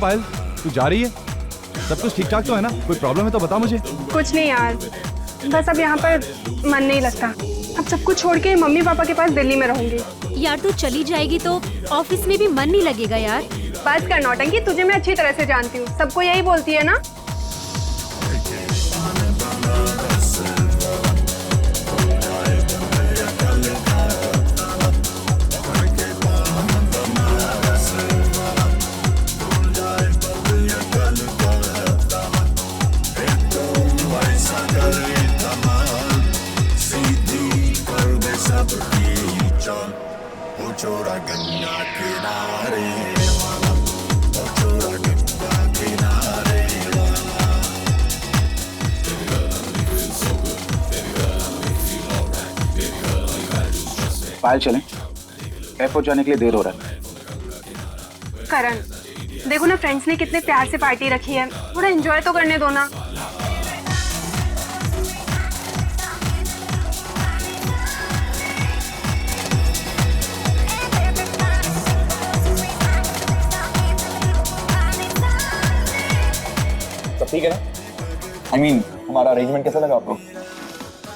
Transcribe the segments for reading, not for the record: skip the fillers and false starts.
पायल, तू जा रही है? सब कुछ ठीक ठाक तो है ना? कोई प्रॉब्लम है तो बता मुझे। कुछ नहीं यार, बस अब यहाँ पर मन नहीं लगता। अब सब कुछ छोड़ के मम्मी पापा के पास दिल्ली में रहूंगी। यार तू चली जाएगी तो ऑफिस में भी मन नहीं लगेगा यार। बस कर नौटंकी, तुझे मैं अच्छी तरह से जानती हूँ, सबको यही बोलती है ना। पायल चलें, एयरपोर्ट जाने के लिए देर हो रहा है। करण, देखो ना फ्रेंड्स ने कितने प्यार से पार्टी रखी है, थोड़ा एंजॉय तो करने दो ना। सब ठीक है ना? I mean, हमारा अरेंजमेंट कैसा लगा आपको?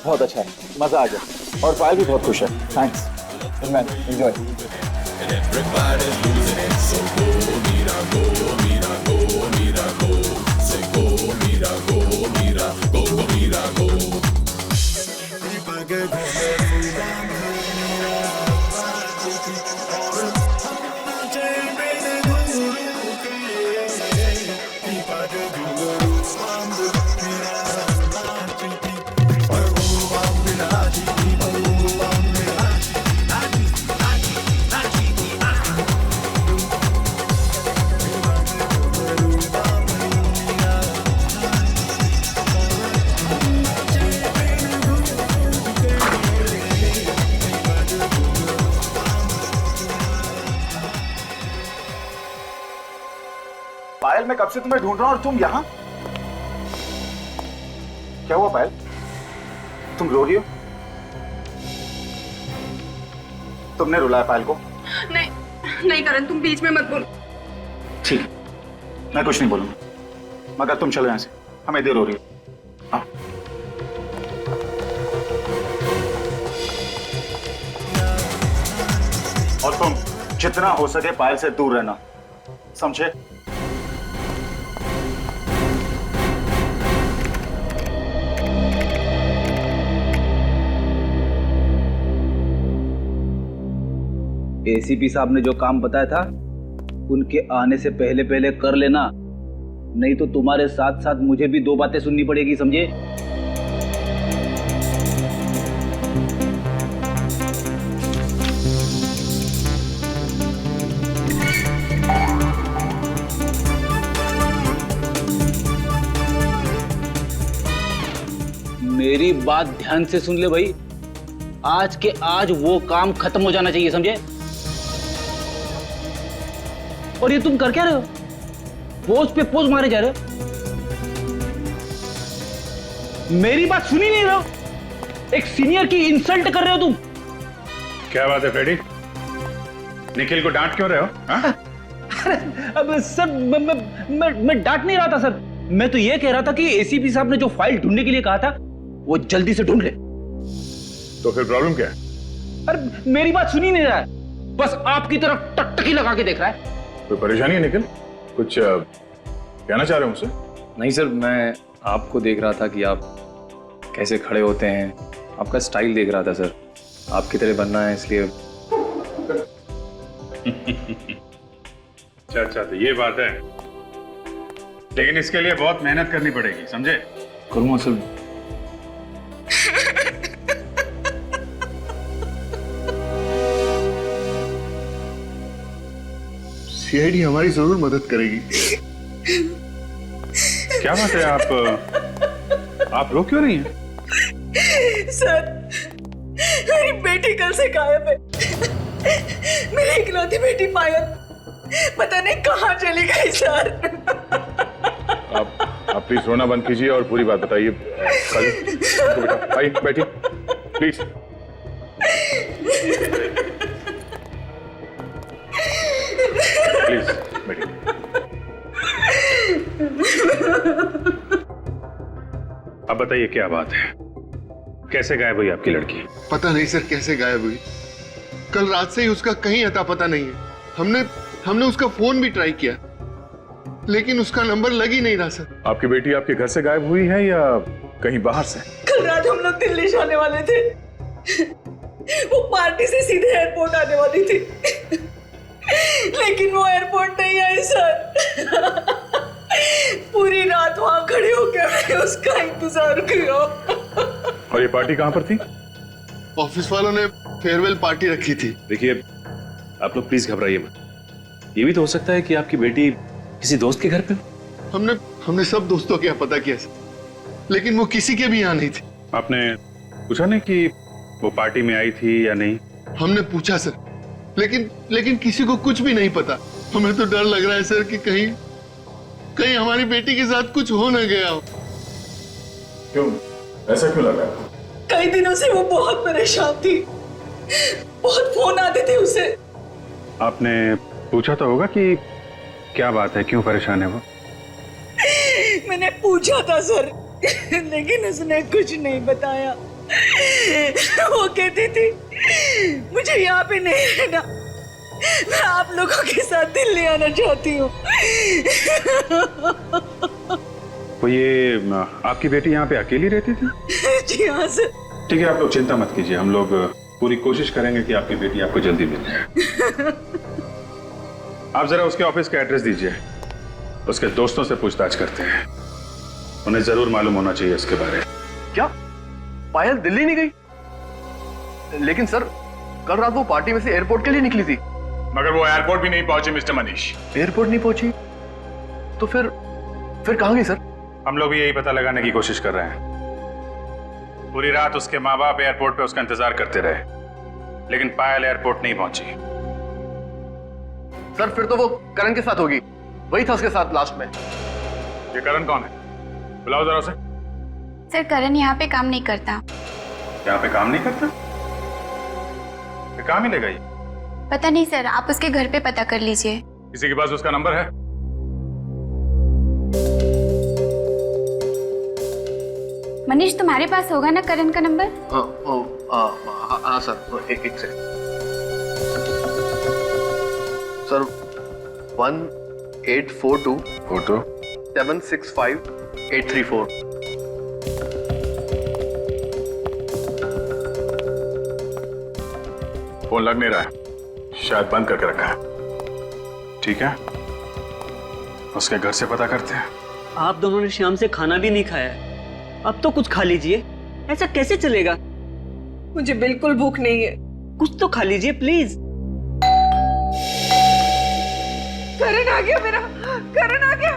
बहुत अच्छा है, मजा आ गया और पायल भी बहुत खुश है। Thanks man, enjoy. पायल, मैं कब से तुम्हें ढूंढ रहा हूं और तुम यहाँ? क्या हुआ पायल? तुम रो रही हो? तुमने रुलाया पायल को? नहीं नहीं करण, तुम बीच में मत बोलो। ठीक है, मैं कुछ नहीं बोलूंगा, मगर तुम चलो यहाँ से, हमें देर हो रही है। हाँ। और तुम जितना हो सके पायल से दूर रहना, समझे? एसीपी साहब ने जो काम बताया था उनके आने से पहले पहले कर लेना, नहीं तो तुम्हारे साथ साथ मुझे भी दो बातें सुननी पड़ेगी, समझे? मेरी बात ध्यान से सुन ले भाई, आज के आज वो काम खत्म हो जाना चाहिए, समझे? और ये तुम कर क्या रहे हो? पोज पे पोज मारे जा रहे हो, मेरी बात सुनी नहीं रहे हो, एक सीनियर की इंसल्ट कर रहे हो तुम। क्या बात है फ्रेडी, निखिल को डांट क्यों रहे हो? अब सर मैं डांट नहीं रहा था सर, मैं तो ये कह रहा था कि एसीपी साहब ने जो फाइल ढूंढने के लिए कहा था वो जल्दी से ढूंढ ले। तो फिर प्रॉब्लम क्या है? अरे मेरी बात सुनी नहीं रहा है, बस आपकी तरफ टकटकी लगा के देख रहा है। कोई परेशानी है निखिल? कुछ कहना चाह रहे हो मुझसे? नहीं सर, मैं आपको देख रहा था कि आप कैसे खड़े होते हैं, आपका स्टाइल देख रहा था सर, आपकी तरह बनना है इसलिए। अच्छा, तो ये बात है, लेकिन इसके लिए बहुत मेहनत करनी पड़ेगी, समझे? करूँगा सर। सीआईडी हमारी जरूर मदद करेगी। क्या बात है, आप रो क्यों रही हैं? सर, मेरी बेटी कल से गायब है। मेरी इकलौती बेटी पायल पता नहीं कहाँ चली गई सर। आप प्लीज रोना बंद कीजिए और पूरी बात बताइए। बेटा आइए, बैठिए प्लीज। प्लीज बैठिए। अब बताइए क्या बात है, कैसे गायब हुई आपकी लड़की? पता नहीं सर कैसे गायब हुई। कल रात से ही उसका कहीं अता पता नहीं है। हमने उसका फोन भी ट्राई किया, लेकिन उसका नंबर लग ही नहीं रहा सर। आपकी बेटी आपके घर से गायब हुई है या कहीं बाहर से? कल रात हम लोग दिल्ली जाने वाले थे, वो पार्टी से सीधे एयरपोर्ट आने वाली थी, लेकिन वो एयरपोर्ट नहीं आई सर। पूरी रात वहां खड़े होकर मैंने उसका इंतजार किया। और ये पार्टी कहाँ पर थी? ऑफिस वालों ने फेयरवेल पार्टी रखी थी। देखिए आप लोग प्लीज घबराइए मत, ये भी तो हो सकता है कि आपकी बेटी किसी दोस्त के घर पे हो। हमने सब दोस्तों के यहाँ पता किया सर, लेकिन वो किसी के भी यहाँ नहीं थी। आपने पूछा नहीं कि वो पार्टी में आई थी या नहीं? हमने पूछा सर, लेकिन किसी को कुछ भी नहीं पता। हमें तो डर लग रहा है सर कि कहीं हमारी बेटी के साथ कुछ हो न गया हो। क्यों, ऐसा क्यों लगा? कई दिनों से वो बहुत परेशान थी, बहुत फोन आते थे उसे। आपने पूछा तो होगा कि क्या बात है, क्यों परेशान है वो? मैंने पूछा था सर, लेकिन उसने कुछ नहीं बताया। वो कहती थी मुझे यहाँ पे नहीं रहना, मैं आप लोगों के साथ दिल्ली आना चाहती हूँ। तो ये आपकी बेटी यहाँ पे अकेली रहती थी? जी हाँ सर। ठीक है, आप लोग चिंता मत कीजिए, हम लोग पूरी कोशिश करेंगे कि आपकी बेटी आपको जल्दी मिल जाए। आप जरा उसके ऑफिस का एड्रेस दीजिए, उसके दोस्तों से पूछताछ करते हैं, उन्हें जरूर मालूम होना चाहिए इसके बारे में। क्या पायल दिल्ली नहीं गई? लेकिन सर कल रात वो पार्टी में से एयरपोर्ट के लिए निकली थी। मगर वो एयरपोर्ट भी नहीं पहुंची मिस्टर मनीष। एयरपोर्ट नहीं पहुंची तो फिर कहां गई सर? हम लोग भी यही पता लगाने की कोशिश कर रहे हैं। पूरी रात उसके माँ बाप एयरपोर्ट पे उसका इंतजार करते रहे, लेकिन पायल एयरपोर्ट नहीं पहुंची। सर फिर तो वो करण के साथ होगी, वही था उसके साथ लास्ट में। ये करण कौन है? बुलाओ जरा उसे। सर करण यहाँ पे काम नहीं करता। यहाँ पे काम नहीं करता? कहाँ मिलेगा ये? पता नहीं सर, आप उसके घर पे पता कर लीजिए। किसी के पास उसका नंबर है? मनीष तुम्हारे पास होगा ना करण का नंबर? हाँ सर, एक सेकंड सर। 1842 765 834। फोन लग नहीं रहा है, शायद बंद करके रखा है। ठीक है, उसके घर से पता करते हैं। आप दोनों ने शाम से खाना भी नहीं खाया है, अब तो कुछ खा लीजिए। ऐसा कैसे चलेगा? मुझे बिल्कुल भूख नहीं है। कुछ तो खा लीजिए प्लीज। करण आ गया मेरा, करण आ गया।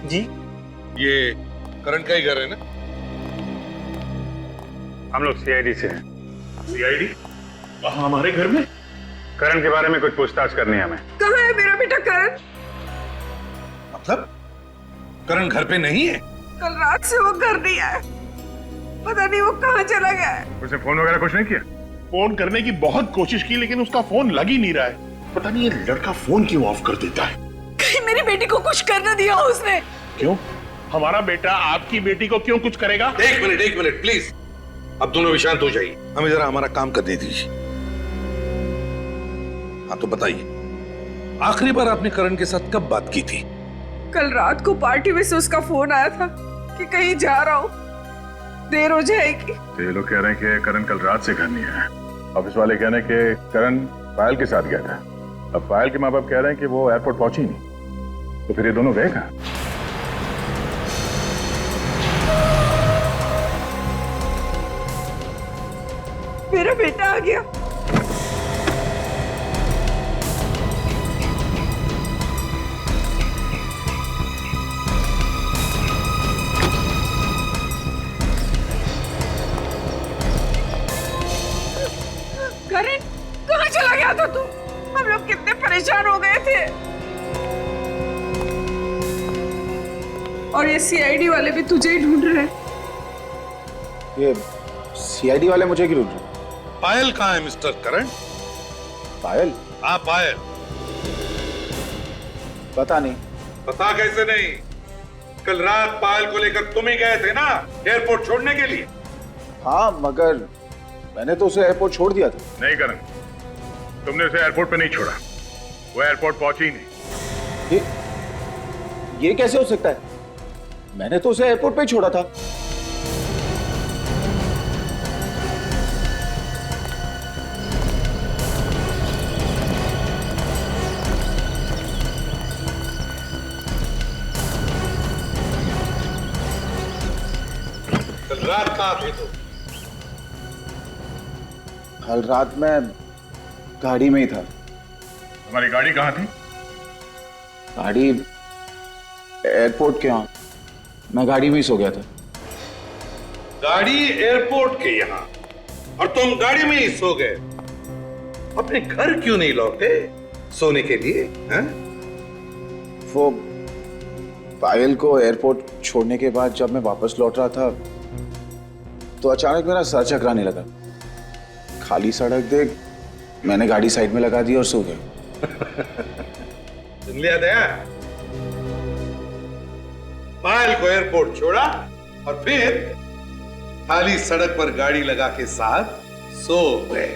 जी ये करण का ही घर है ना? हम लोग सीआईडी से हैं। सीआईडी? हमारे घर में? करण के बारे में कुछ पूछताछ करनी है हमें। कहाँ है मेरा बेटा करण? मतलब करण घर पे नहीं है? कल रात से वो घर नहीं आया, पता नहीं वो कहाँ चला गया है। उसने फोन वगैरह कुछ नहीं किया? फोन करने की बहुत कोशिश की, लेकिन उसका फोन लग ही नहीं रहा है। पता नहीं ये लड़का फोन क्यों ऑफ कर देता है। कहीं मेरी बेटी को कुछ कर न दिया हो उसने। क्यों? हमारा बेटा आपकी बेटी को क्यों कुछ करेगा? एक मिनट प्लीज, अब दोनों भी शांत हो जाइए, हमें जरा हमारा काम करने दीजिए। हाँ तो बताइए, आखिरी बार आपने करण के साथ कब बात की थी? कल रात को पार्टी में से उसका फोन आया था कि कहीं जा रहा हूँ, देर हो जाएगी। तो ये लोग कह रहे हैं कि करण कल रात से घर नहीं आया। ऑफिस वाले कह रहे हैं कि करण पायल के साथ गया था। अब पायल के माँ बाप कह रहे हैं कि वो एयरपोर्ट पहुंची नहीं, तो फिर ये दोनों गए कहाँ? मेरा बेटा आ गया। करण कहाँ चला गया था तू? हम लोग कितने परेशान हो गए थे। और ये सीआईडी वाले भी तुझे ही ढूंढ रहे हैं। ये सीआईडी वाले मुझे क्यों ढूंढ रहे? पायल कहाँ है मिस्टर करण? पायल? हाँ पायल। पता नहीं। पता कैसे नहीं? कल रात पायल को लेकर तुम ही गए थे ना एयरपोर्ट छोड़ने के लिए? हाँ, मगर मैंने तो उसे एयरपोर्ट छोड़ दिया था। नहीं करण, तुमने उसे एयरपोर्ट पे नहीं छोड़ा, वो एयरपोर्ट पहुंची ही नहीं। ये कैसे हो सकता है? मैंने तो उसे एयरपोर्ट पे ही छोड़ा था। कल रात कहाँ थे तुम? कल रात मैं गाड़ी में ही था। तुम्हारी गाड़ी कहाँ थी? गाड़ी एयरपोर्ट के यहाँ, मैं गाड़ी में ही सो गया था। गाड़ी एयरपोर्ट के यहाँ और तुम गाड़ी में ही सो गए? अपने घर क्यों नहीं लौटे सोने के लिए? हैं? वो पायल को एयरपोर्ट छोड़ने के बाद जब मैं वापस लौट रहा था तो अचानक मेरा सर चकराने लगा। खाली सड़क देख मैंने गाड़ी साइड में लगा दी और सो गया। सुन लिया दया? पायल को एयरपोर्ट छोड़ा और फिर खाली सड़क पर गाड़ी लगा के साथ सो गए।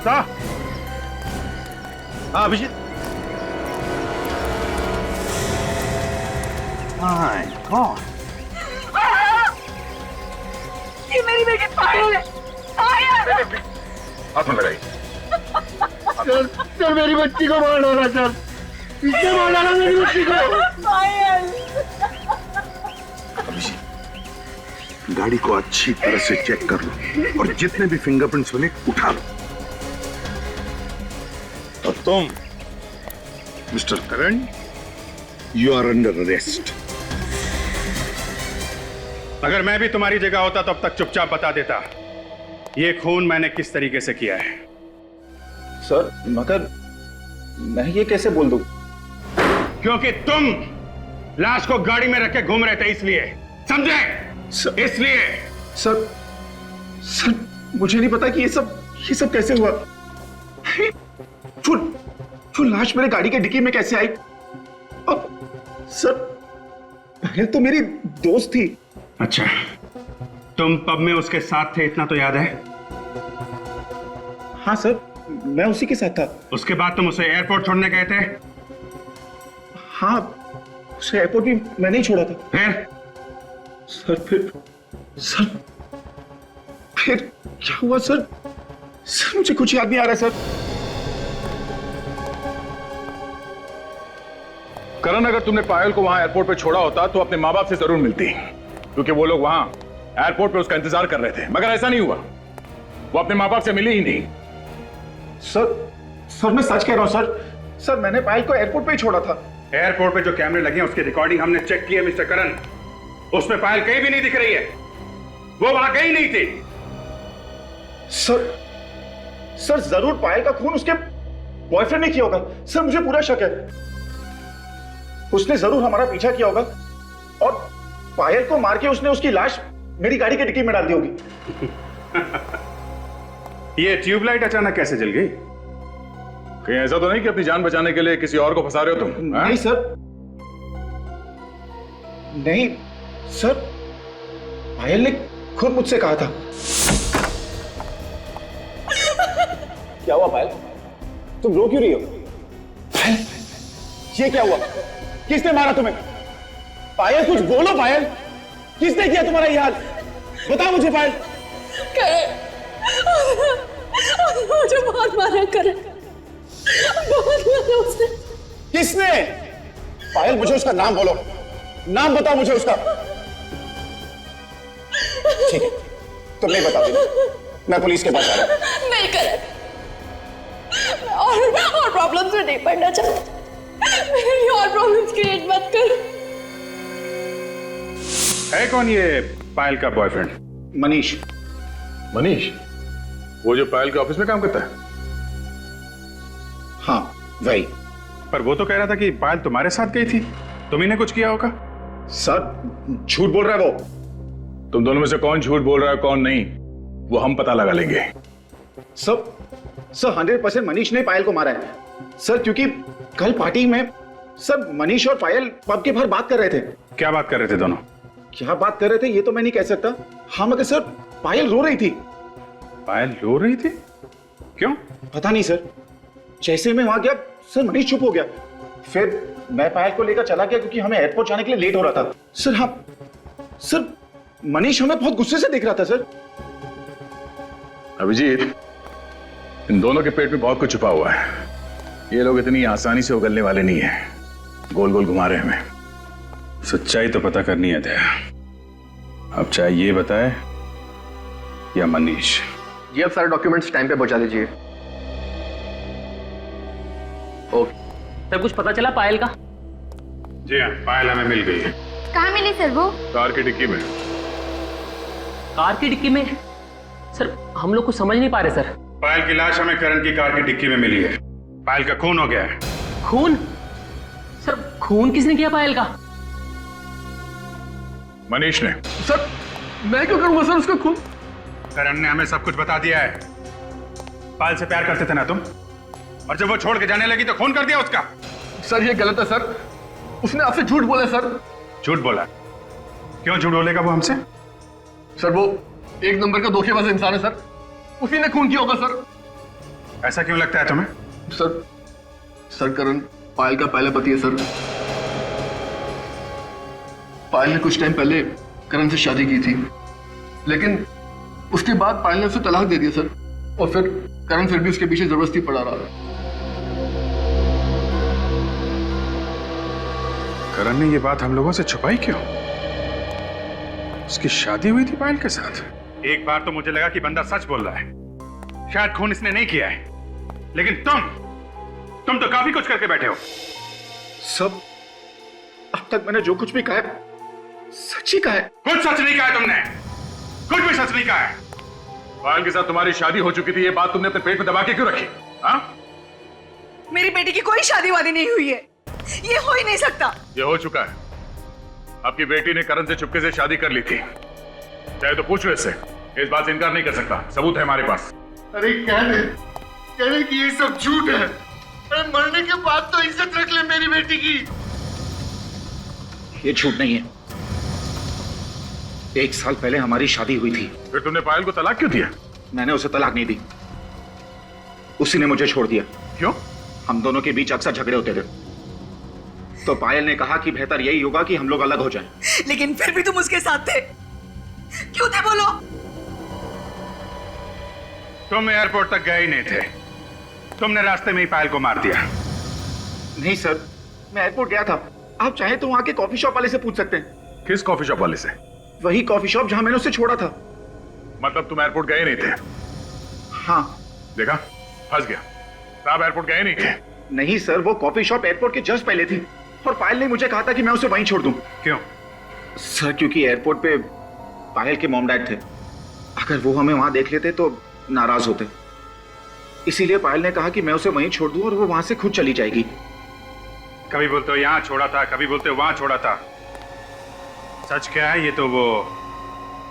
हाँ अभिजीत। माय गॉड, ये मेरी बेटी पायल है। पायल! हाथ में लगाई। सर मेरी बच्ची को मार डाला सर, इसने मार डाला मेरी बच्ची को। पायल! अभिजीत, गाड़ी को अच्छी तरह से चेक कर लो और जितने भी फिंगरप्रिंट्स मिले उठा लो। और तुम mister Karan, you are under arrest. अगर मैं भी तुम्हारी जगह होता तो अब तक चुपचाप बता देता ये खून मैंने किस तरीके से किया है। सर मगर मैं ये कैसे बोल दूं? क्योंकि तुम लाश को गाड़ी में रख के घूम रहे थे, इसलिए। समझे? इसलिए। सर मुझे नहीं पता कि ये सब कैसे हुआ। वो लाश मेरे गाड़ी के डिक्की में कैसे आई? और सर पहले तो मेरी दोस्त थी। अच्छा, तुम पब में उसके साथ थे, इतना तो याद है? हाँ सर, मैं उसी के साथ था। उसके बाद तुम उसे एयरपोर्ट छोड़ने गए थे? हाँ, उसे एयरपोर्ट भी मैंने ही छोड़ा था। फिर क्या हुआ सर? मुझे कुछ याद नहीं आ रहा सर। करण, अगर तुमने पायल को वहां एयरपोर्ट पे छोड़ा होता तो अपने माँ बाप से जरूर मिलती, क्योंकि वो लोग वहां एयरपोर्ट पे उसका इंतजार कर रहे थे। मगर ऐसा नहीं हुआ, वो अपने माँ बाप से मिली ही नहीं। सर मैं सच कह रहा हूं सर मैंने पायल को एयरपोर्ट पे ही छोड़ा था। एयरपोर्ट पे जो कैमरे लगे हैं उसकी रिकॉर्डिंग हमने चेक की है मिस्टर करण, उसमें पायल कहीं भी नहीं दिख रही है, वो वहां गई नहीं थी। सर जरूर पायल का खून उसके बॉयफ्रेंड ने किया होगा। सर मुझे पूरा शक है, उसने जरूर हमारा पीछा किया होगा और पायल को मार के उसने उसकी लाश मेरी गाड़ी के डिक्की में डाल दी होगी। ये ट्यूबलाइट अचानक कैसे जल गई? कहीं ऐसा तो नहीं कि अपनी जान बचाने के लिए किसी और को फंसा रहे हो तुम? नहीं सर, नहीं सर, पायल ने खुद मुझसे कहा था। क्या हुआ पायल? तुम रो क्यों रही हो? पायल, ये क्या हुआ? किसने मारा तुम्हें? पायल कुछ बोलो पायल, किसने किया तुम्हारा ये हाल? बताओ मुझे पायल। मुझे बहुत मारा करण, बहुत मारा उसने। किसने? पायल मुझे उसका नाम बोलो, नाम बताओ मुझे उसका। ठीक है, तुम नहीं बताओगे, मैं पुलिस के पास आ रहा हूं। नहीं करण, और प्रॉब्लम्स में नहीं पड़ना चाहता। मेरी और प्रॉब्लम्स क्रिएट मत कर। है कौन ये पायल का बॉयफ्रेंड? मनीष। मनीष, वो जो पायल के ऑफिस में काम करता है? हाँ वही। पर वो तो कह रहा था कि पायल तुम्हारे साथ गई थी, तुम्ही ने कुछ किया होगा। सर झूठ बोल रहा है वो। तुम दोनों में से कौन झूठ बोल रहा है कौन नहीं, वो हम पता लगा लेंगे। सर 100% मनीष ने पायल को मारा है सर, क्योंकि कल पार्टी में सर मनीष और पायल पब के बाहर बात कर रहे थे। क्या बात कर रहे थे दोनों? क्या बात कर रहे थे ये तो मैं नहीं कह सकता। हाँ मगर सर पायल रो रही थी। पायल रो रही थी? क्यों? पता नहीं सर, जैसे मैं वहां गया सर मनीष चुप हो गया। फिर मैं पायल को लेकर चला गया क्योंकि हमें एयरपोर्ट जाने के लिए लेट हो रहा था सर। हाँ सर मनीष हमें बहुत गुस्से से देख रहा था सर। अभिजीत, इन दोनों के पेट में बहुत कुछ छुपा हुआ है। ये लोग इतनी आसानी से उगलने वाले नहीं है, गोल गोल घुमा रहे हैं हमें। सच्चाई तो पता करनी है दया। अब चाहे ये बताए या मनीष। जी आप सारे डॉक्यूमेंट्स टाइम पे पहुंचा दीजिए। ओके सर, कुछ पता चला पायल का? जी हाँ, पायल हमें मिल गई है। कहाँ मिली सर वो? कार की डिक्की में। कार की डिक्की में? सर हम लोग कुछ समझ नहीं पा रहे सर। पायल की लाश हमें करण की कार की डिक्की में मिली है। पायल का खून हो गया है। खून? सर खून किसने किया पायल का? मनीष ने। सर मैं क्यों करूंगा सर उसका खून? करण ने हमें सब कुछ बता दिया है। पायल से प्यार करते थे ना तुम, और जब वो छोड़ के जाने लगी तो खून कर दिया उसका। सर ये गलत है सर, उसने आपसे झूठ बोला सर। झूठ बोला? क्यों झूठ बोलेगा वो हमसे? सर वो एक नंबर का धोखेबाज इंसान है सर, उसी ने खून किया होगा सर। ऐसा क्यों लगता है तुम्हें? सर करण पायल का पहला पति है सर। पायल ने कुछ टाइम पहले करण से शादी की थी, लेकिन उसके बाद पायल ने उसे तलाक दे दिया सर, और फिर करण फिर भी उसके पीछे जबरदस्ती पड़ा रहा। करण ने ये बात हम लोगों से छुपाई क्यों? उसकी शादी हुई थी पायल के साथ। एक बार तो मुझे लगा कि बंदा सच बोल रहा है, शायद खून इसने नहीं किया है, लेकिन तुम तो काफी कुछ करके बैठे हो। सब अब तक मैंने जो कुछ भी कहा है सच ही कहा है। कुछ सच नहीं कहा है तुमने, कुछ भी सच नहीं कहा है। पायल के साथ तुम्हारी शादी हो चुकी थी, ये बात तुमने अपने पेट में दबा के क्यों रखी? हाँ? मेरी बेटी की कोई शादी वादी नहीं हुई है, ये हो ही नहीं सकता। ये हो चुका है। आपकी बेटी ने करण से चुपके से शादी कर ली थी, चाहे तो पूछ लो इससे, इस बात से इनकार नहीं कर सकता, सबूत है हमारे पास। अरे कह दे कि ये सब झूठ है। अरे मरने के बाद तो इज्जत रख ले मेरी बेटी की। ये झूठ नहीं है। 1 साल पहले हमारी शादी हुई थी। फिर तुमने पायल को तलाक क्यों दिया? मैंने उसे तलाक नहीं दी, उसी ने मुझे छोड़ दिया। क्यों? हम दोनों के बीच अक्सर झगड़े होते थे, तो पायल ने कहा कि बेहतर यही होगा कि हम लोग अलग हो जाएं। लेकिन फिर भी तुम उसके साथ थे, क्यों थे बोलो? तुम एयरपोर्ट तक गए ही नहीं थे, तुमने रास्ते में ही पायल को मार दिया। नहीं सर, मैं एयरपोर्ट गया था। आप चाहें तो वहां के कॉफी शॉप वाले से पूछ सकते हैं। किस कॉफी शॉप वाले से? वही कॉफी शॉप जहां मैंने उसे छोड़ा था। मतलब तुम एयरपोर्ट गए नहीं थे? हाँ। देखा, फंस गया। आप एयरपोर्ट गए नहीं थे? नहीं सर, वो कॉफी शॉप एयरपोर्ट के जस्ट पहले थी, और पायल ने मुझे कहा था कि मैं उसे वहीं छोड़ दूं। क्यों? सर क्योंकि एयरपोर्ट पे पायल के मॉम डैड थे, अगर वो हमें वहां देख लेते तो नाराज होते, इसीलिए पायल ने कहा कि मैं उसे वहीं छोड़ दूं और वो वहां से खुद चली जाएगी। कभी बोलते हो यहां छोड़ा था, कभी बोलते हो वहां छोड़ा था। सच क्या है ये तो वो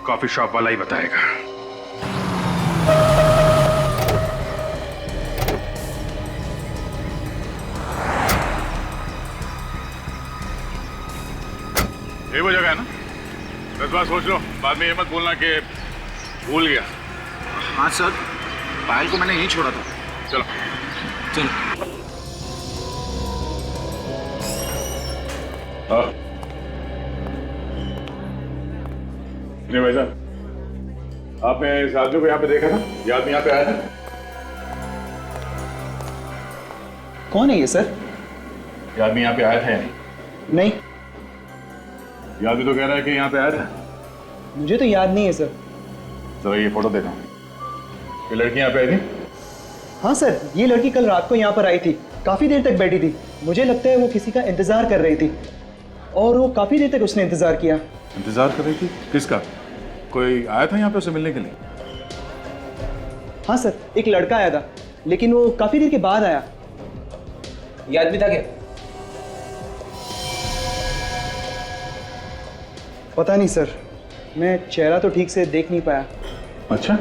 कॉफी शॉप वाला ही बताएगा। ये वो जगह है ना? 10 बार सोच लो, बाद में ये मत बोलना कि भूल गया। हाँ सर, पायल को मैंने यहीं छोड़ा था। चलो चलो। हाँ भाई साहब, आपने इस आदमी को यहाँ पे देखा था? ये आदमी यहाँ पे आया था? कौन है ये सर? ये आदमी यहाँ पे आया था या नहीं? नहीं। ये आदमी तो कह रहा है कि यहाँ पे आया था। मुझे तो याद नहीं है सर। तो ये फोटो देखो, ये लड़की यहाँ पे आई थी? हाँ सर, ये लड़की कल रात को यहाँ पर आई थी, काफी देर तक बैठी थी। मुझे लगता है वो किसी का इंतजार कर रही थी, और वो काफी देर तक उसने इंतजार किया। इंतजार कर रही थी? किसका? कोई आया था यहाँ पे उसे मिलने के लिए? हाँ सर, एक लड़का आया था, लेकिन वो काफी देर के बाद आया। ये आदमी था क्या? पता नहीं सर, मैं चेहरा तो ठीक से देख नहीं पाया। अच्छा,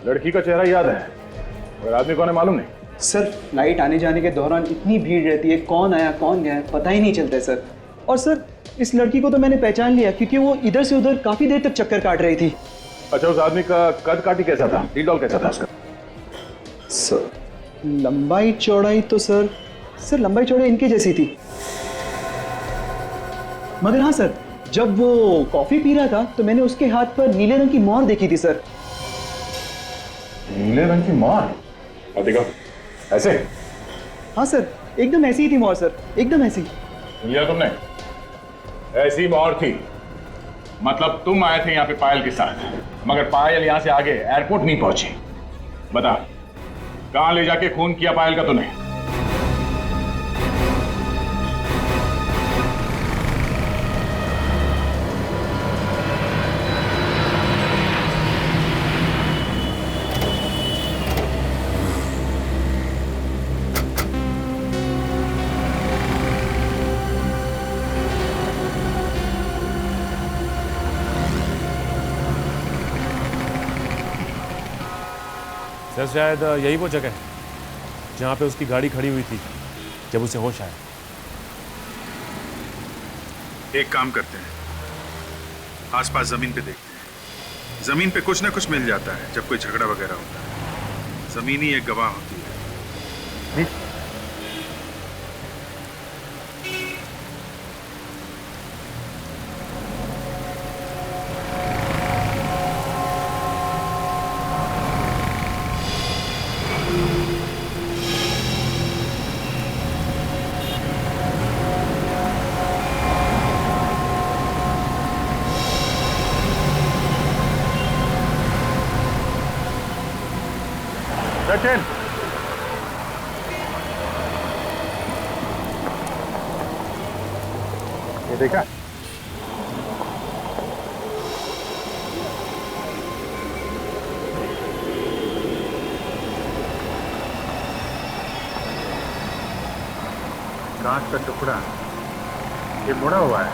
लड़की का चेहरा याद है और आदमी कौन है मालूम नहीं? सर, फ्लाइट आने जाने के दौरान इतनी भीड़ रहती है, कौन आया कौन गया पता ही नहीं चलता है सर। और सर, इस लड़की को तो मैंने पहचान लिया क्योंकि वो इधर से उधर काफी देर तक चक्कर काट रही थी। अच्छा, उस आदमी का कद काठी कैसा था? ढील डॉल कैसा था उसका? सर, लंबाई चौड़ाई तो सर लंबाई चौड़ाई इनके जैसी थी। मगर हाँ सर, जब वो कॉफी पी रहा था तो मैंने उसके हाथ पर नीले रंग की मोहर देखी थी सर। नीले रंग की मोहर? और देखो, ऐसे? हाँ सर, एकदम ऐसी ही थी मोहर सर, एकदम ऐसी। लिया तुमने? ऐसी मोहर थी, मतलब तुम आए थे यहाँ पे पायल के साथ, मगर पायल यहाँ से आगे एयरपोर्ट नहीं पहुंची। बता, कहाँ ले जाके खून किया पायल का तूने? सर, शायद यही वो जगह है जहाँ पे उसकी गाड़ी खड़ी हुई थी जब उसे होश आया। एक काम करते हैं, आसपास जमीन पे देखते हैं। जमीन पे कुछ ना कुछ मिल जाता है जब कोई झगड़ा वगैरह होता है। जमीन ही एक गवाह होती है। ठीक? सचिन, ये देखा? कांच का टुकड़ा ये मुड़ा हुआ है,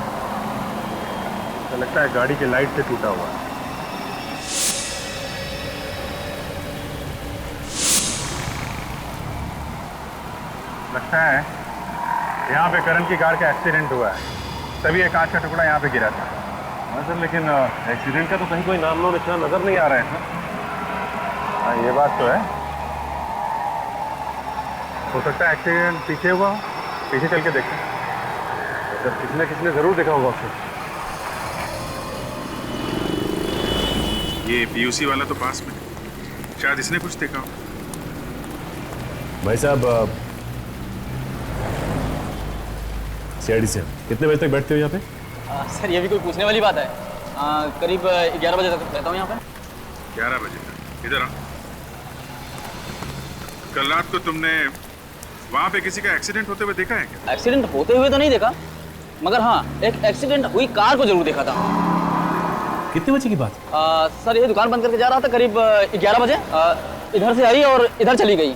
तो लगता है गाड़ी के लाइट से टूटा हुआ है। लगता है यहाँ पे करण की कार का एक्सीडेंट हुआ है, तभी ये कांच का टुकड़ा यहाँ पे गिरा था। हाँ सर, लेकिन एक्सीडेंट का तो कहीं कोई नाम निशान नजर नहीं आ रहा है सर। हाँ, ये बात तो है। हो सकता है एक्सीडेंट पीछे हुआ हो, पीछे चल के देखें। सर, किसने जरूर देखा होगा उसे। ये पीयूसी वाला तो पास में, शायद इसने कुछ देखा हो। भाई साहब, सीआईडी से कितने बजे तक बैठते हो यहाँ पे? सर, ये भी कोई पूछने वाली बात है। करीब 11 बजे तक रहता हूँ यहाँ पे। 11 बजे तक? इधर आ। कल रात को तुमने वहाँ पे किसी का एक्सीडेंट होते हुए देखा है क्या? एक्सीडेंट होते हुए तो नहीं देखा, मगर हाँ, एक एक्सीडेंट हुई कार को जरूर देखा था। कितने बजे की बात? सर, ये दुकान बंद करके जा रहा था करीब 11 बजे। इधर से आई और इधर चली गई।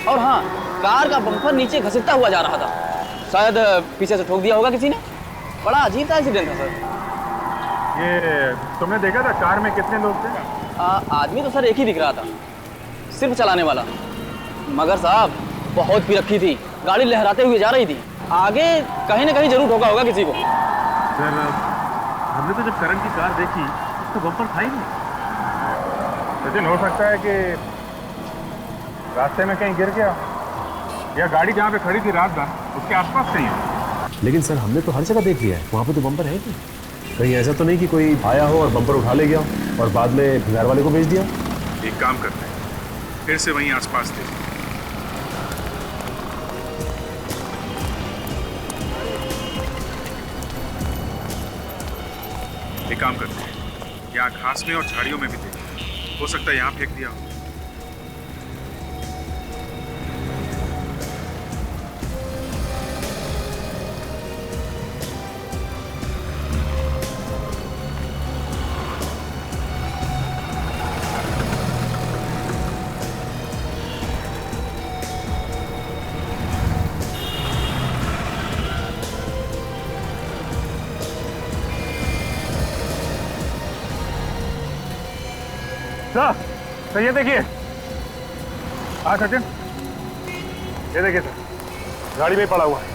और हाँ, कार का बम्पर नीचे घसीटता हुआ जा रहा था, शायद पीछे से ठोक दिया होगा किसी ने। बड़ा अजीब सा एक्सीडेंट था सर। ये तुमने देखा था कार में कितने लोग थे? आदमी तो सर एक ही दिख रहा था, सिर्फ चलाने वाला। मगर साहब, बहुत पी रखी थी, गाड़ी लहराते हुए जा रही थी। आगे कहीं ना कहीं जरूर ठोका होगा किसी को। सर, हमने तो जब करण की कार देखी तो बम्पर था ही नहीं। लेकिन हो सकता है कि रास्ते में कहीं गिर गया, या गाड़ी जहाँ पे खड़ी थी रात भर उसके आसपास कहीं है। लेकिन सर, हमने तो हर जगह देख लिया है, वहाँ पे तो बम्पर है नहीं। कहीं ऐसा तो नहीं कि कोई आया हो और बम्पर उठा ले गया और बाद में घर वाले को भेज दिया? एक काम करते हैं, फिर से वहीं आसपास देखें। एक काम करते हैं, यहाँ घास में और झाड़ियों में भी देखें। हो सकता है यहाँ फेंक दिया हो। सर ये देखिए। हाँ सचिन, ये देखिए सर, गाड़ी में पड़ा हुआ है।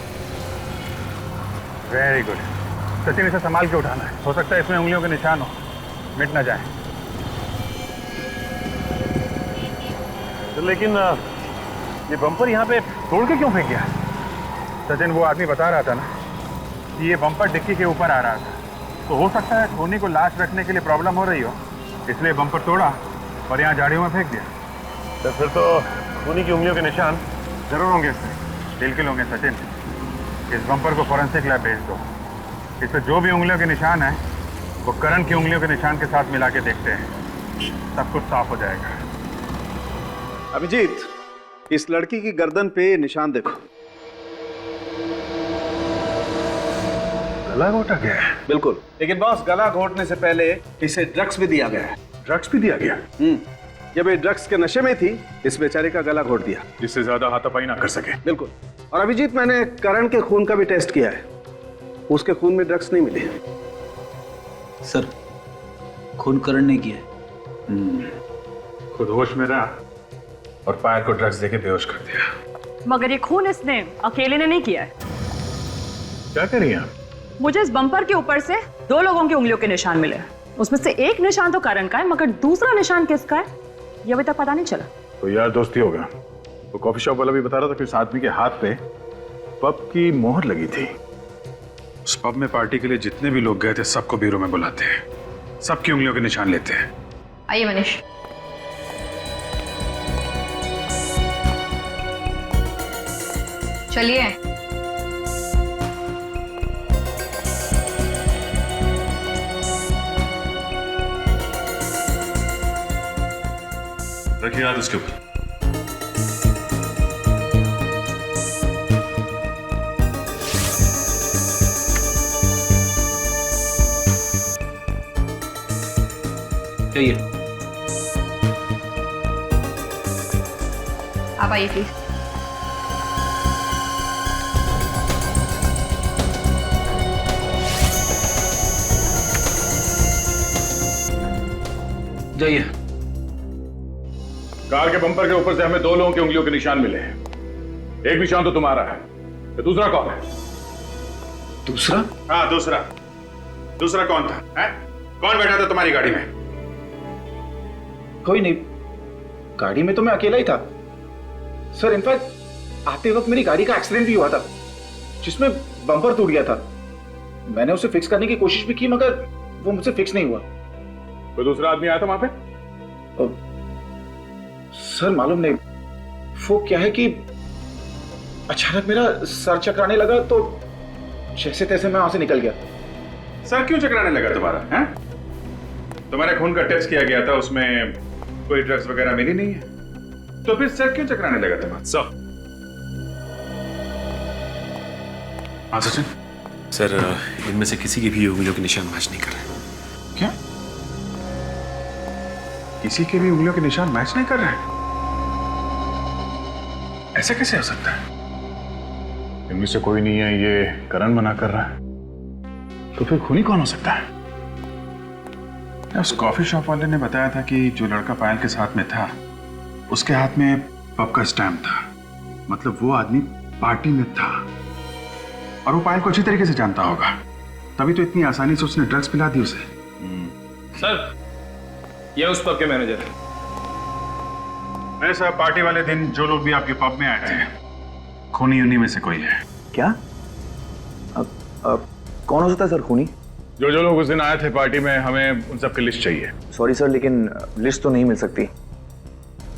वेरी गुड सचिन, इसे संभाल के उठाना है। हो सकता है इसमें उंगलियों के निशान हो, मिट ना जाए। लेकिन ये बम्पर यहाँ पे तोड़ के क्यों फेंक गया? सचिन, वो आदमी बता रहा था ना कि ये बम्पर डिक्की के ऊपर आ रहा था, तो हो सकता है खूनी को लाश रखने के लिए प्रॉब्लम हो रही हो, इसलिए बम्पर तोड़ा और यहाँ झाड़ियों में फेंक दिया। तो फिर तो खूनी की उंगलियों के निशान जरूर होंगे इसमें। बिल्कुल होंगे सचिन। इस बम्पर को फॉरेंसिक लैब भेज दो। इस पर जो भी उंगलियों के निशान है वो करण की उंगलियों के निशान के साथ मिला के देखते हैं, सब कुछ साफ हो जाएगा। अभिजीत, इस लड़की की गर्दन पे निशान देखो। गला घोटा गया है? बिल्कुल, लेकिन बॉस, गला घोटने से पहले इसे ड्रग्स भी दिया गया है। ड्रग्स भी दिया गया? जब ये ड्रग्स के नशे में थी, इस बेचारे का गला घोट दिया, जिससे ज्यादा हाथापाई ना कर सके। बिल्कुल। और अभिजीत, मैंने करण के खून का भी टेस्ट किया है, उसके खून में ड्रग्स नहीं मिले। सर, खून करण ने किया। खुद होश में रहा और पायल को ड्रग्स देके बेहोश कर दिया। मगर ये खून इसने अकेले ने नहीं किया है। क्या कर रही हैं आप? मुझे इस बम्पर के ऊपर से 2 लोगों की उंगलियों के निशान मिले। उसमें से एक निशान तो करण का है, मगर दूसरा निशान किसका है ये अभी तक पता नहीं चला। तो यार दोस्ती होगा। वो कॉफी शॉप वाला भी बता रहा था कि उस आदमी के हाथ पे पब की मोहर लगी थी। उस पब में पार्टी के लिए जितने भी लोग गए थे सबको ब्यूरो में बुलाते हैं, सबकी उंगलियों के निशान लेते हैं। आइए मनीष। चलिए। रखिए हाथ उसके ऊपर। चाहिए। आप आइए प्लीज। जाइए। कार के बम्पर के ऊपर से हमें 2 लोगों की उंगलियों के निशान मिले हैं। एक निशान तो तुम्हारा है, तो दूसरा कौन है? दूसरा? हाँ दूसरा। दूसरा कौन था? है? कौन बैठा था तुम्हारी गाड़ी में? कोई नहीं, गाड़ी में तो मैं अकेला ही था सर। इनफैक्ट आते वक्त मेरी गाड़ी का एक्सीडेंट भी हुआ था, जिसमें बम्पर टूट गया था। मैंने उसे फिक्स करने की कोशिश भी की, मगर वो मुझसे फिक्स नहीं हुआ। कोई दूसरा आदमी आया था वहां पे? सर मालूम नहीं, वो क्या है कि अचानक मेरा सर चकराने लगा, तो जैसे तैसे मैं वहां से निकल गया। सर क्यों चकराने लगा तुम्हारा? हैं? तुम्हारे खून का टेस्ट किया गया था, उसमें कोई ड्रग्स वगैरह मिली नहीं है, तो फिर सर क्यों चकराने लगा तुम्हारा? सर। हाँ सचिन। सर, इनमें से किसी की भी उंगलियों के निशान मैच नहीं कर रहे। क्या? किसी के भी उंगलियों के निशान मैच नहीं कर रहे हैं? ऐसा कैसे हो सकता है? इनमें से कोई नहीं है, ये करण मना कर रहा है, तो फिर खूनी कौन हो सकता है? उस कॉफी शॉप वाले ने बताया था कि जो लड़का पायल के साथ में था, उसके हाथ में पब का स्टैम्प था, मतलब वो आदमी पार्टी में था और वो पायल को अच्छी तरीके से जानता होगा, तभी तो इतनी आसानी से उसने ड्रग्स पिला दी उसे। सर, ये उस पब के मैनेजर है। ऐसा पार्टी वाले दिन जो लोग भी आपके पब में आए थे, खूनी उन्हीं में से कोई है। क्या? कौन हो सकता है सर खूनी? जो लोग उस दिन आए थे पार्टी में, हमें उन सब की लिस्ट चाहिए। सॉरी सर, लेकिन लिस्ट तो नहीं मिल सकती।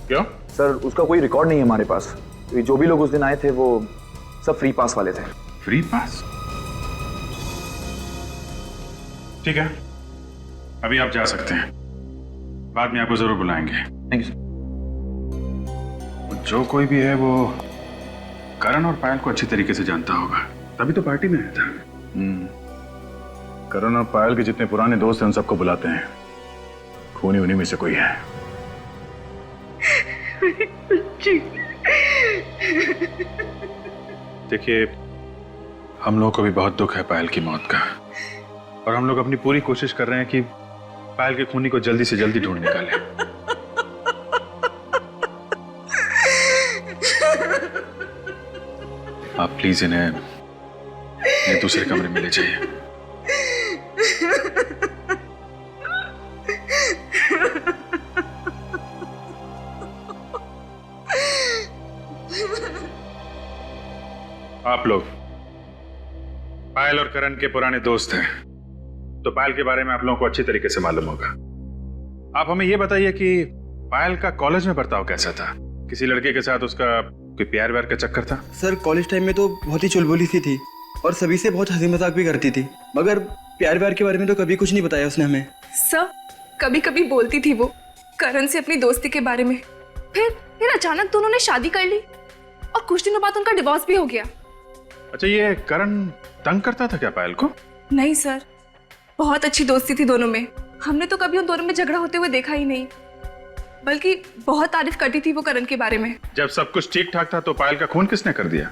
क्यों? सर उसका कोई रिकॉर्ड नहीं है हमारे पास। जो भी लोग उस दिन आए थे वो सब फ्री पास वाले थे। Free pass? ठीक है, अभी आप जा सकते हैं, बाद में आपको जरूर बुलाएंगे। Thank you sir. जो कोई भी है वो करण और पायल को अच्छी तरीके से जानता होगा, तभी तो पार्टी में आया था। करण और पायल के जितने पुराने दोस्त हैं उन सबको बुलाते हैं, खूनी उन्हीं में से कोई है। देखिए, हम लोगों को भी बहुत दुख है पायल की मौत का, और हम लोग अपनी पूरी कोशिश कर रहे हैं कि पायल के खूनी को जल्दी से जल्दी ढूंढ निकालें। आप प्लीज इन्हें दूसरे कमरे में ले जाइए। आप लोग पायल और करण के पुराने दोस्त हैं, तो पायल के बारे में आप लोगों को अच्छी तरीके से मालूम होगा। आप हमें यह बताइए कि पायल का कॉलेज में बर्ताव कैसा था? किसी लड़के के साथ उसका कोई प्यार व्यार का चक्कर था? सर कॉलेज टाइम में तो बहुत ही चुलबुली सी थी और सभी से बहुत हंसी मजाक भी करती थी, मगर प्यार व्यार के बारे में तो कभी कुछ नहीं बताया उसने हमें। सर कभी कभी बोलती थी वो करण से अपनी दोस्ती के बारे में, फिर अचानक दोनों ने शादी कर ली और कुछ दिनों बाद उनका डिवोर्स भी हो गया। अच्छा, ये करण तंग करता था क्या पायल को? नहीं सर, बहुत अच्छी दोस्ती थी दोनों में। हमने तो कभी उन दोनों में झगड़ा होते हुए देखा ही नहीं, बल्कि बहुत तारीफ करती थी वो करण के बारे में। जब सब कुछ ठीक ठाक था तो पायल का खून किसने कर दिया?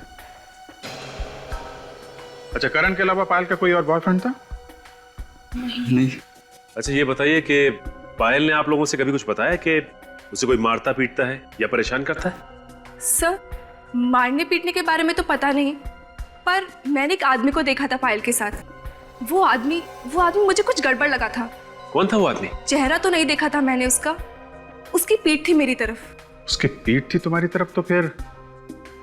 अच्छा, करण के अलावा पायल का कोई और बॉयफ्रेंड था? नहीं। अच्छा ये बताइए कि पायल ने आप लोगों से कभी कुछ बताया कि उसे कोई मारता पीटता है या परेशान करता है? सर मारने पीटने के बारे में तो पता नहीं, पर मैंने एक आदमी को देखा था पायल के साथ। वो आदमी मुझे कुछ गड़बड़ लगा था। कौन था वो आदमी? चेहरा तो नहीं देखा था मैंने उसका, उसकी पीठ थी मेरी तरफ। उसकी पीठ थी तुम्हारी तरफ? तो फिर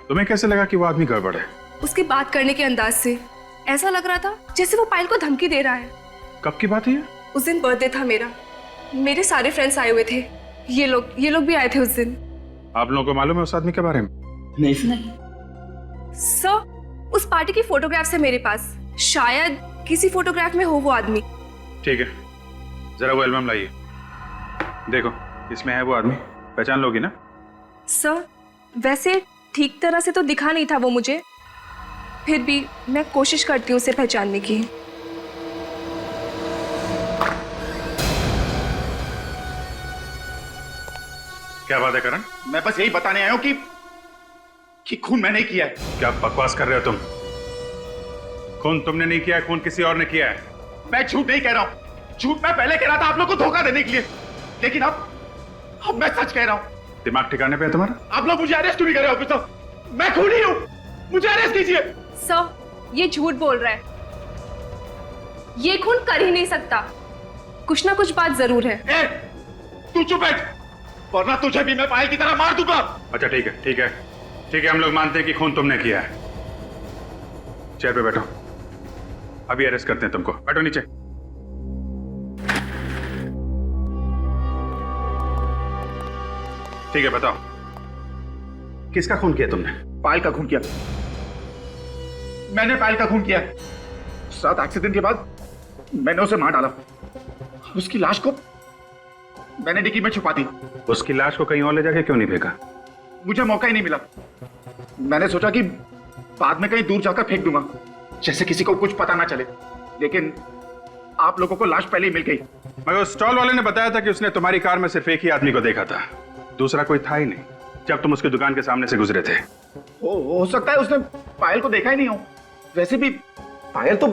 तुम्हें कैसे लगा कि वो आदमी गड़बड़ है? उसकी बात करने के अंदाज से ऐसा लग रहा था जैसे वो पायल को धमकी दे रहा है। कब की बात है ये? उस दिन बर्थडे था मेरा, मेरे सारे फ्रेंड्स आए हुए थे, ये लोग भी आए थे उस दिन। आप लोगों को मालूम है उस आदमी के बारे में? नहीं सर, उस पार्टी की फोटोग्राफ्स है मेरे पास, शायद किसी फोटोग्राफ में हो वो आदमी। ठीक है, जरा वो एल्बम लाइए। देखो इसमें है वो आदमी, पहचान लोगी ना? सर वैसे ठीक तरह से तो दिखा नहीं था वो मुझे, फिर भी मैं कोशिश करती हूँ उसे पहचानने की। क्या बात है करण? मैं बस यही बताने आया हूं कि खून मैंने ही किया है। क्या बकवास कर रहे हो तुम? खून तुमने नहीं किया है, खून किसी और ने किया है। मैं झूठ नहीं कह रहा हूं, झूठ मैं पहले कह रहा था आप लोग को धोखा देने के लिए, लेकिन अब मैं सच कह रहा हूं। दिमाग ठिकाने पे है तुम्हारा? आप लोग मुझे अरेस्ट क्यों नहीं कर रहे ऑफिसर? मैं खूनी हूं, मुझे अरेस्ट कीजिए। सर ये झूठ बोल रहा है, ये खून कर ही नहीं सकता, कुछ ना कुछ बात जरूर है। तू चुप बैठ, वरना तुझे भी मैं पायल की तरह मार दूंगा। अच्छा ठीक है ठीक है ठीक है, हम लोग मानते हैं कि खून तुमने किया है। चेयर पे बैठो, अभी अरेस्ट करते हैं तुमको। बैठो नीचे। ठीक है, बताओ किसका खून किया तुमने? पायल का खून किया, मैंने पायल का खून किया। साथ एक्सीडेंट के बाद मैंने उसे मार डाला, उसकी लाश को मैंने डिक्की में छुपा दी। उसकी लाश को कहीं और ले जाके क्यों नहीं फेंका? मुझे मौका ही नहीं मिला। मैंने सोचा कि बाद में कहीं दूर जाकर फेंक दूंगा, जैसे किसी को कुछ पता ना चले, लेकिन आप लोगों को लाश पहले ही मिल गई। मगर उस स्टॉल वाले ने बताया था कि उसने तुम्हारी कार में सिर्फ एक ही आदमी को देखा था, दूसरा कोई था ही नहीं जब तुम उसकी दुकान के सामने से गुजरे थे। हो सकता है उसने पायल को देखा ही नहीं हो। वैसे भी पायल तो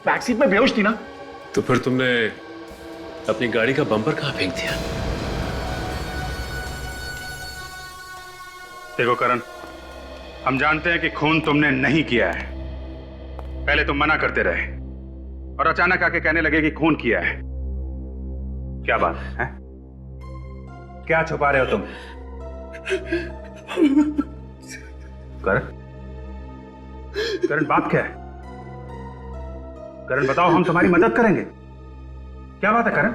बैक सीट में बेहोश थी ना। तो फिर तुमने अपनी गाड़ी का बम्पर कहां फेंक दिया? देखो करण, हम जानते हैं कि खून तुमने नहीं किया है। पहले तुम मना करते रहे और अचानक आके कहने लगे कि खून किया है। क्या बात है? क्या छुपा रहे हो तुम? करण, करण बात क्या है? करण बताओ, हम तुम्हारी मदद करेंगे। क्या बात है करण?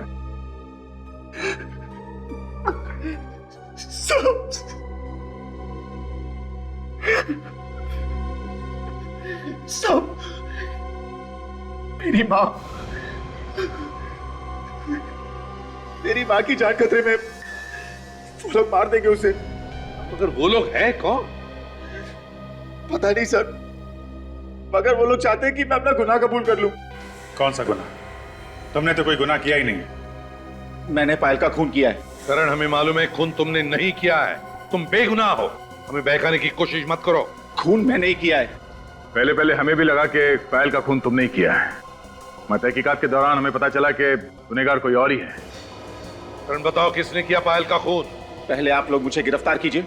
सब मेरी माँ की जान खतरे में, वो लोग मार देंगे उसे। मगर वो लोग हैं कौन? पता नहीं सर, मगर वो लोग चाहते हैं कि मैं अपना गुनाह कबूल कर लूं। कौन सा गुनाह? तुमने तो कोई गुनाह किया ही नहीं। मैंने पायल का खून किया है। करण, हमें मालूम है खून तुमने नहीं किया है, तुम बेगुनाह हो। हमें बहकाने की कोशिश मत करो। खून मैंने ही किया है। पहले पहले हमें भी लगा कि पायल का खून तुमने ही किया है, मगर तहकीकात के दौरान हमें पता चला कि गुनहगार कोई और ही है। करण बताओ, किसने किया पायल का खून? पहले आप लोग मुझे गिरफ्तार कीजिए,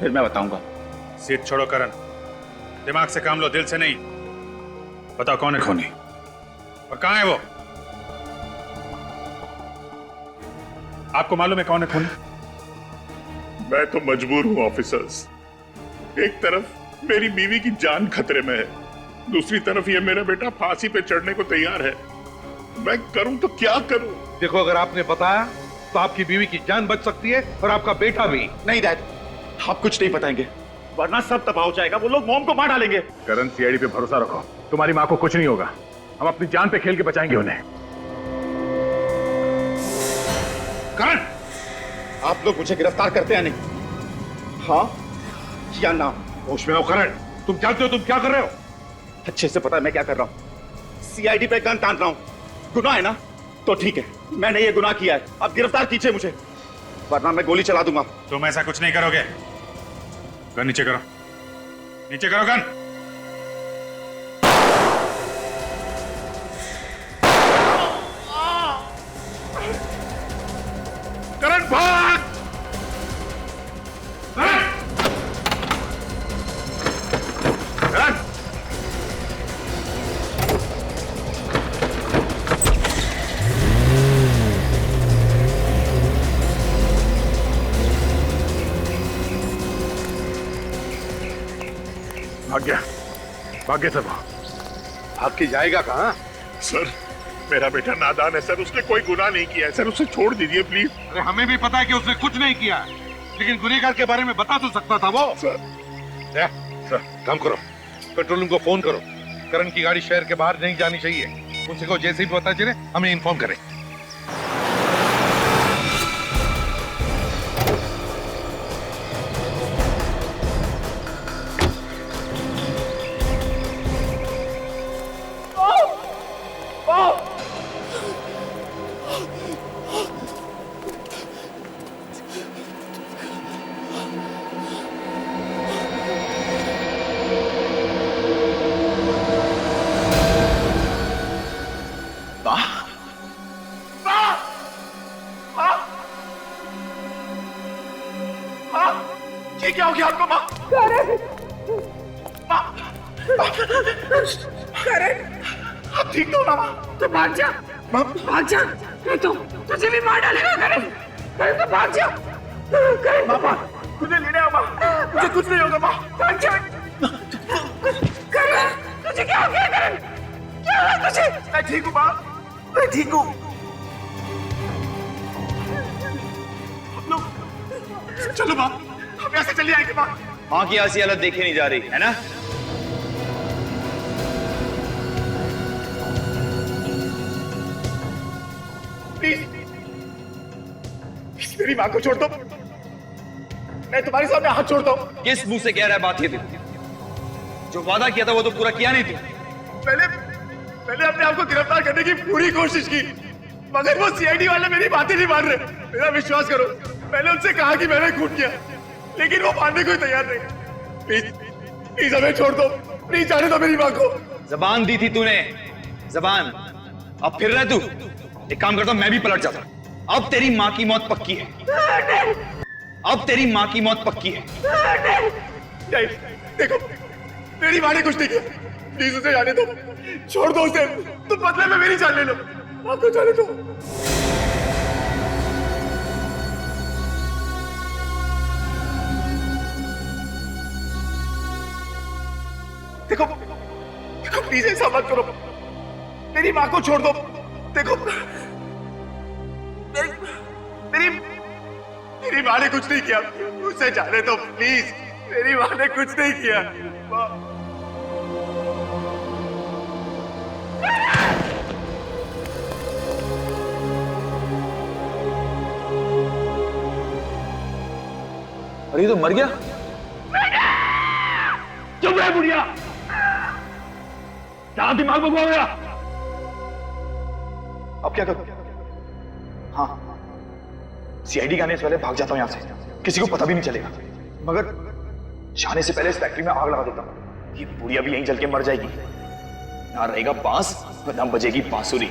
फिर मैं बताऊंगा। सीट छोड़ो करण, दिमाग से काम लो, दिल से नहीं। बताओ कौन है खूनी और कहां है वो? आपको मालूम है कौन है खूनी? मैं तो मजबूर हूं ऑफिसर्स। एक तरफ मेरी बीवी की जान खतरे में है, दूसरी तरफ ये मेरा बेटा फांसी पे चढ़ने को तैयार है। मैं करूं तो क्या करूं? देखो, अगर आपने बताया तो आपकी बीवी की जान बच सकती है और आपका बेटा भी। नहीं डैड, आप कुछ नहीं बताएंगे, वरना सब तबाह हो जाएगा। वो लोग मॉम को मार डालेंगे। करण, सीआईडी पे भरोसा रखो, तुम्हारी माँ को कुछ नहीं होगा। हम अपनी जान पे खेल के बचाएंगे उन्हें। करण, आप लोग मुझे गिरफ्तार करते हैं नहीं? हाँ या ना? होश में आओ करण, तुम जानते हो तुम क्या कर रहे हो? अच्छे से पता है मैं क्या कर रहा हूँ। सीआईडी पे गन तान रहा हूँ। गुनाह है ना? तो ठीक है, मैंने ये गुनाह किया है। अब गिरफ्तार कीजिए मुझे, वरना मैं गोली चला दूंगा। तुम ऐसा कुछ नहीं करोगे। गन नीचे करो, नीचे करो गन। करण भाग! भाग्य सब आपकी जाएगा कहाँ? सर, मेरा बेटा नादान है सर, उसने कोई गुनाह नहीं किया है सर, उसे छोड़ दीजिए प्लीज। अरे हमें भी पता है कि उसने कुछ नहीं किया, लेकिन गुनहगार के बारे में बता तो सकता था वो। सर, काम करो, कंट्रोल रूम को फोन करो। करण की गाड़ी शहर के बाहर नहीं जानी चाहिए। उनसे को जैसे ही पता चले हमें इन्फॉर्म करें। ये क्या हो गया आपको? माँ, करण, आप ठीक तो हो ना माँ? तो भाग जा, भाग जा, नहीं तो तुझे भी मार डालेगा। करण, करण तो भाग जा। करण, माँ, मुझे लेने आओ माँ, मुझे कुछ नहीं होगा माँ। भाग जा। करण, तुझे क्या हो गया? करण, क्या हुआ तुझे? मैं ठीक हूँ माँ, मैं ठीक हूँ। चलो माँ, हम यहाँ से चले आएंगे माँ। माँ की ऐसी हालत देखी नहीं जा रही है ना? प्लीज, मेरी माँ को छोड़ दो। मैं तुम्हारे सामने हाथ छोड़ता हूँ। किस मुंह से कह रहा है बात ये तू? जो वादा किया था वो तो पूरा किया नहीं तू। मैंने अपने आप को गिरफ्तार करने की पूरी कोशिश की, मगर वो सीआईडी वाले मेरी बातें नहीं मान रहे। मेरा विश्वास करो, मैंने उनसे कहा कि मैंने खून किया, लेकिन वो मानने को तैयार नहीं। प्लीज, प्लीज हमें छोड़ दो, प्लीज जाने दो मेरी माँ को। जबान दी थी तूने, जबान। अब फिर रहे तू। एक काम करता हूं, मैं भी पलट जाता। अब तेरी माँ की मौत पक्की है। अब तेरी माँ की मौत पक्की है। नहीं, देखो, मेरी माँ ने कुछ नहीं किया। प्लीज उसे जाने दो, छोड़ दो उसे। तुम बदले में मेरी जान ले लो, माँ को जाने दो। देखो, देखो प्लीज ऐसा मत करो, मेरी माँ को छोड़ दो। देखो, मेरी माँ ने कुछ नहीं किया, उसे जाने दो प्लीज। मेरी माँ ने कुछ नहीं किया। अरे ये तो मर गया। चुप रहे बुढ़िया, क्या दिमाग में घुमा गया? अब क्या करूं? हाँ, सीआईडी के आने से पहले भाग जाता हूं यहां से, किसी को पता भी नहीं चलेगा। मगर जाने से पहले इस फैक्ट्री में आग लगा देता हूं। ये बुढ़िया भी यहीं जल के मर जाएगी। ना रहेगा बांस, ना बजेगी बांसुरी।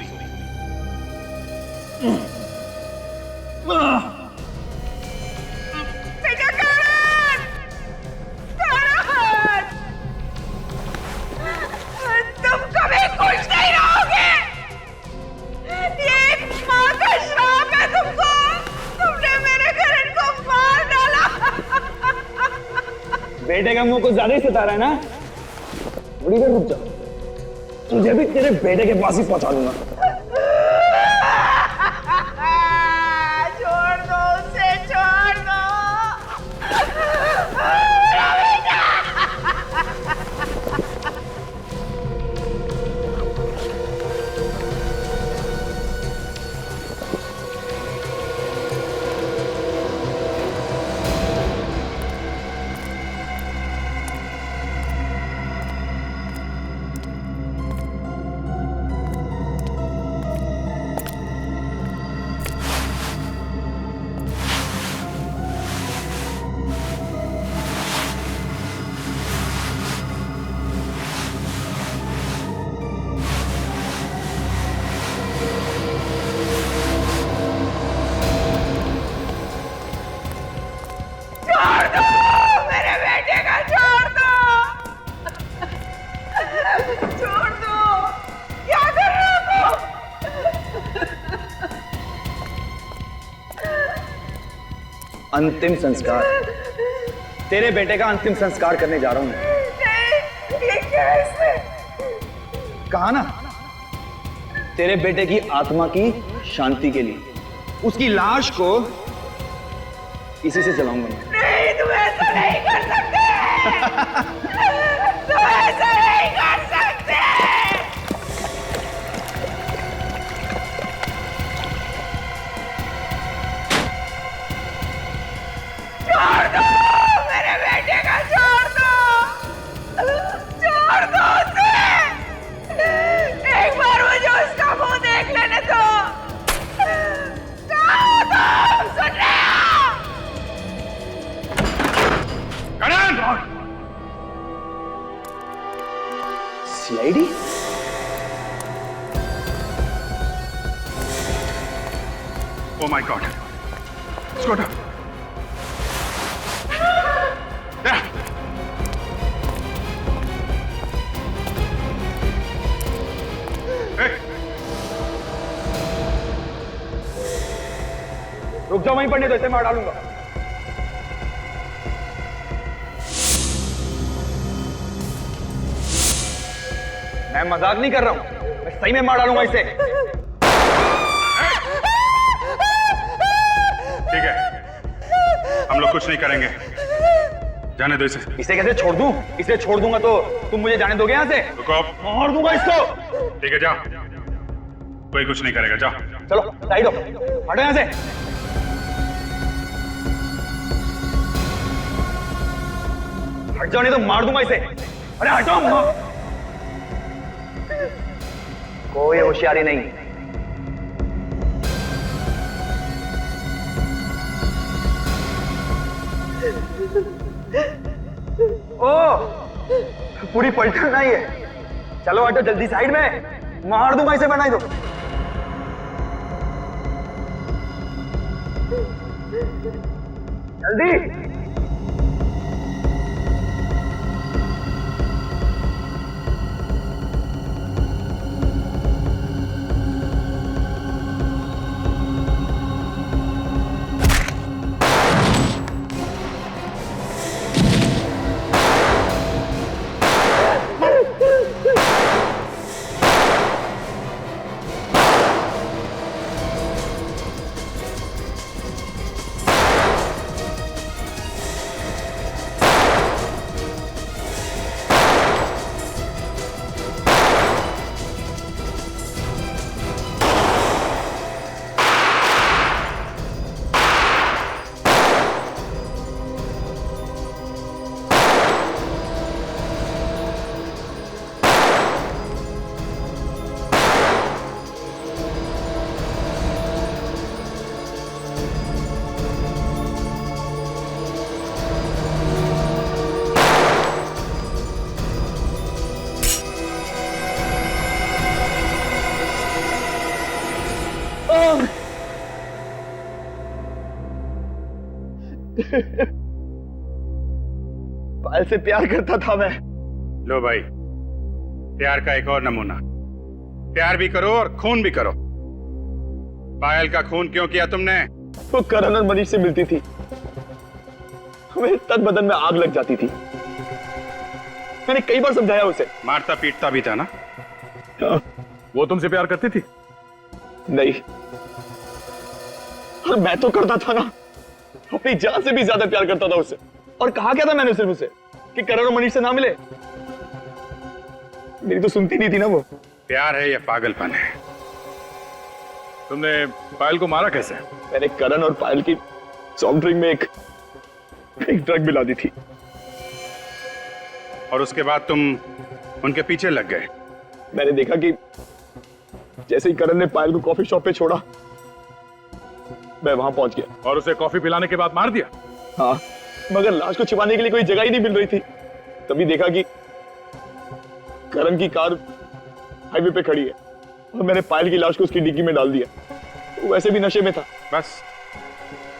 बेटे का मुंह कुछ ज्यादा ही सता रहा है ना? थोड़ी देर रुक जा, तुझे भी तेरे बेटे के पास ही पहुंचा दूंगा। छोड़ दो उसे, छोड़ दो। अंतिम संस्कार, तेरे बेटे का अंतिम संस्कार करने जा रहा हूं। कहा ना, तेरे बेटे की आत्मा की शांति के लिए उसकी लाश को इसी से जलाऊंगा। नहीं, तुम ऐसा नहीं कर सकते। तुम ऐसा नहीं कर सकते। छोड़ दो मेरे बेटे का, छोड़ दो, छोड़ दो उसे। एक बार मुझे उसका मुंह देख लेने दो। सुन रहे हो? CID? Oh my God! Scooter! रुक जाओ, वहीं पड़ने दो, इसे मार डालूंगा। मैं मजाक नहीं कर रहा हूं, मैं सही में मार डालूंगा इसे। ठीक है, हम लोग कुछ नहीं करेंगे, जाने दो इसे। इसे कैसे छोड़ दूं? इसे छोड़ दूंगा तो तुम मुझे जाने दोगे यहाँ से? रुको, मार दूंगा इसको। ठीक है, जाओ, कोई कुछ नहीं करेगा, जाओ। चलो साइड हो, हटो यहाँ से। हट जाओ नहीं तो मार दूंगा इसे। अरे हटो। कोई होशियारी नहीं। ओ, पूरी पलटन नहीं है। चलो हटो जल्दी साइड में, मार दूंगा इसे, बनाई दो। जल्दी। पायल से प्यार करता था मैं। लो भाई, प्यार का एक और नमूना। प्यार भी करो और खून भी करो। पायल का खून क्यों किया तुमने? वो करण और मनीष से मिलती थी, मेरे तन बदन में आग लग जाती थी। मैंने कई बार समझाया उसे। मारता पीटता भी था ना? वो तुमसे प्यार करती थी? नहीं, और मैं तो करता था ना, अपनी जान से भी ज्यादा प्यार करता था उससे। और कहा क्या था मैंने सिर्फ उसे कि करण और मनीष से ना मिले। मेरी तो सुनती नहीं थी ना वो। प्यार है या पागलपन है? तुमने पायल को मारा कैसे? मैंने करण और पायल की सॉफ्ट ड्रिंक में एक ड्रग मिला दी थी। और उसके बाद तुम उनके पीछे लग गए? मैंने देखा कि जैसे ही करण ने पायल को कॉफी शॉप पे छोड़ा, मैं वहां पहुंच गया। और उसे कॉफी पिलाने के बाद मार दिया? हाँ, मगर लाश को छिपाने के लिए कोई जगह ही नहीं मिल रही थी। तभी देखा कि करण की कार हाईवे पे खड़ी है और मैंने पायल की लाश को उसकी डिग्गी में डाल दिया। वो वैसे भी नशे में था। बस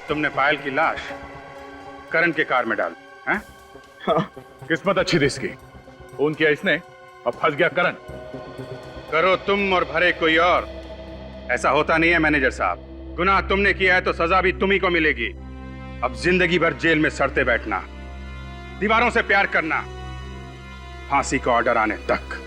तुमने पायल की लाश करण के कार में डाल, हैं? हाँ। किस्मत अच्छी थी इसकी, फोन किया इसने अब फंस गया करण। करो तुम और भरे कोई और, ऐसा होता नहीं है मैनेजर साहब। गुनाह तुमने किया है तो सजा भी तुम्ही को मिलेगी। अब जिंदगी भर जेल में सड़ते बैठना, दीवारों से प्यार करना, फांसी का ऑर्डर आने तक।